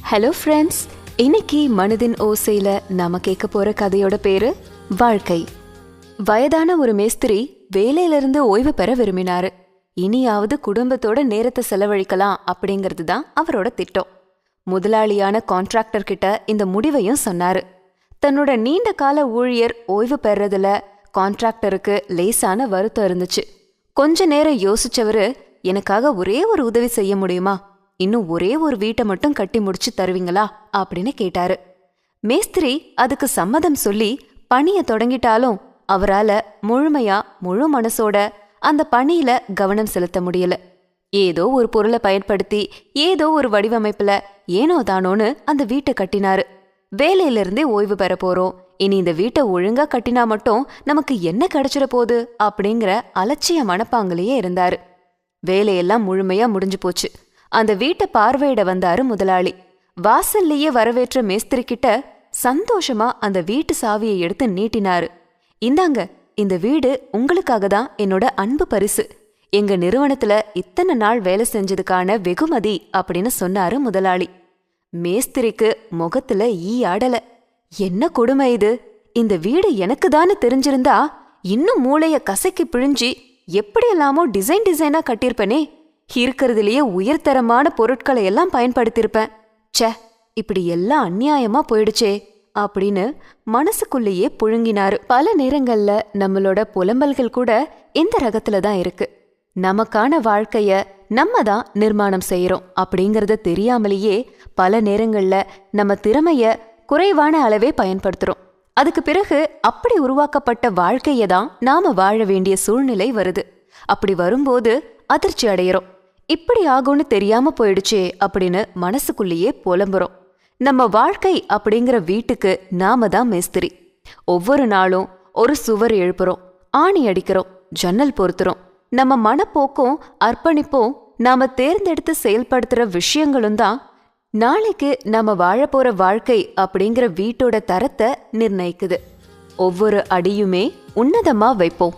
Hello friends, இன்னைக்கு மனதின் ஓசையில நாம கேட்க போற கதையோட பேரு வாழ்க்கை. வயதான ஒரு மேஸ்திரி வேலையிலிருந்து ஓய்வு பெற விரும்பினாரு. இனியாவது குடும்பத்தோட நேரத்தை செலவழிக்கலாம் அப்படிங்கிறது தான் அவரோட திட்டம். முதலாளியான கான்ட்ராக்டர் கிட்ட இந்த முடிவையும் சொன்னாரு. தன்னோட நீண்ட கால ஊழியர் ஓய்வு பெறதுல கான்ட்ராக்டருக்கு லேசான வருத்தம் இருந்துச்சு. கொஞ்ச நேரம் யோசிச்சவரு, எனக்காக ஒரே ஒரு உதவி செய்ய முடியுமா, இன்னும் ஒரே ஒரு வீட்டை மட்டும் கட்டி முடிச்சு தருவீங்களா அப்படின்னு கேட்டாரு. மேஸ்திரி அதுக்கு சம்மதம் சொல்லி பணிய தொடங்கிட்டாலும் அவரால முழு மனசோட அந்த பணியில கவனம் செலுத்த முடியல. ஏதோ ஒரு பொருளை பயன்படுத்தி ஏதோ ஒரு வடிவமைப்புல ஏனோ தானோன்னு அந்த வீட்டை கட்டினாரு. வேலையிலிருந்தே ஓய்வு பெற போறோம், இனி இந்த வீட்டை ஒழுங்கா கட்டினா மட்டும் நமக்கு என்ன கிடைச்சிட போகுது அப்படிங்கிற அலட்சிய மனப்பாங்கிலேயே இருந்தாரு. வேலையெல்லாம் முழுமையா முடிஞ்சு போச்சு. அந்த வீட்டை பார்வையிட வந்தாரு முதலாளி. வாசல்லையே வரவேற்ற மேஸ்திரி கிட்ட சந்தோஷமா அந்த வீட்டு சாவியை எடுத்து நீட்டினாரு. இந்தாங்க, இந்த வீடு உங்களுக்காக தான் என்னோட அன்பு பரிசு. எங்க நிறுவனத்துல இத்தனை நாள் வேலை செஞ்சதுக்கான வெகுமதி அப்படின்னு சொன்னாரு முதலாளி. மேஸ்திரிக்கு முகத்துல ஈ ஆடல. என்ன கொடுமை இது! இந்த வீடு எனக்கு தானே தெரிஞ்சிருந்தா இன்னும் மூளைய கசக்கி பிழிஞ்சி எப்படியெல்லாமோ டிசைனா கட்டியிருப்பனே. இருக்கிறதுலயே உயர்தரமான பொருட்களை எல்லாம் பயன்படுத்தியிருப்பேன். ச்சே, இப்படி எல்லாம் அநியாயமா போயிடுச்சே அப்படின்னு மனசுக்குள்ளேயே புழுங்கினாரு. பல நேரங்கள்ல நம்மளோட புலம்பல்கள் கூட இந்த ரகத்துல தான் இருக்கு. நமக்கான வாழ்க்கைய நம்ம தான் நிர்மாணம் செய்யறோம் அப்படிங்கறத தெரியாமலேயே பல நேரங்கள்ல நம்ம திறமைய குறைவான அளவே பயன்படுத்துறோம். அதுக்கு பிறகு அப்படி உருவாக்கப்பட்ட வாழ்க்கைய தான் நாம வாழ வேண்டிய சூழ்நிலை வருது. அப்படி வரும்போது அதிர்ச்சி அடையிறோம். இப்படி ஆகும்னு தெரியாம போயிடுச்சே அப்படின்னு மனசுக்குள்ளேயே புலம்புறோம். நம்ம வாழ்க்கை அப்படிங்கிற வீட்டுக்கு நாம தான் மேஸ்திரி. ஒவ்வொரு நாளும் ஒரு சுவர் எழுப்புறோம், ஆணி அடிக்கிறோம், ஜன்னல் பொருத்துறோம். நம்ம மனப்போக்கும் அர்ப்பணிப்பும் நாம தேர்ந்தெடுத்து செயல்படுத்துற விஷயங்களும் தான் நாளைக்கு நாம வாழப்போற வாழ்க்கை அப்படிங்கிற வீட்டோட தரத்தை நிர்ணயிக்குது. ஒவ்வொரு அடியுமே உன்னதமா வைப்போம்.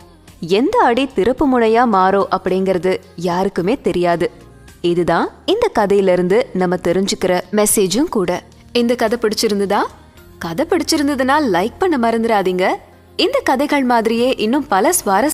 எந்த அடி திருப்பு முனையா மாறோ அப்படிங்கிறது யாருக்குமே தெரியாது. இதுதான் இந்த கதையிலிருந்து நம்ம தெரிஞ்சுக்கிற மெசேஜும் கூட. இந்த கதை பிடிச்சிருந்ததா? கதை பிடிச்சிருந்ததுன்னா லைக் பண்ண மறந்துடாதீங்க. இந்த கதைகள் மாதிரியே இன்னும் பல சுவாரஸ்ய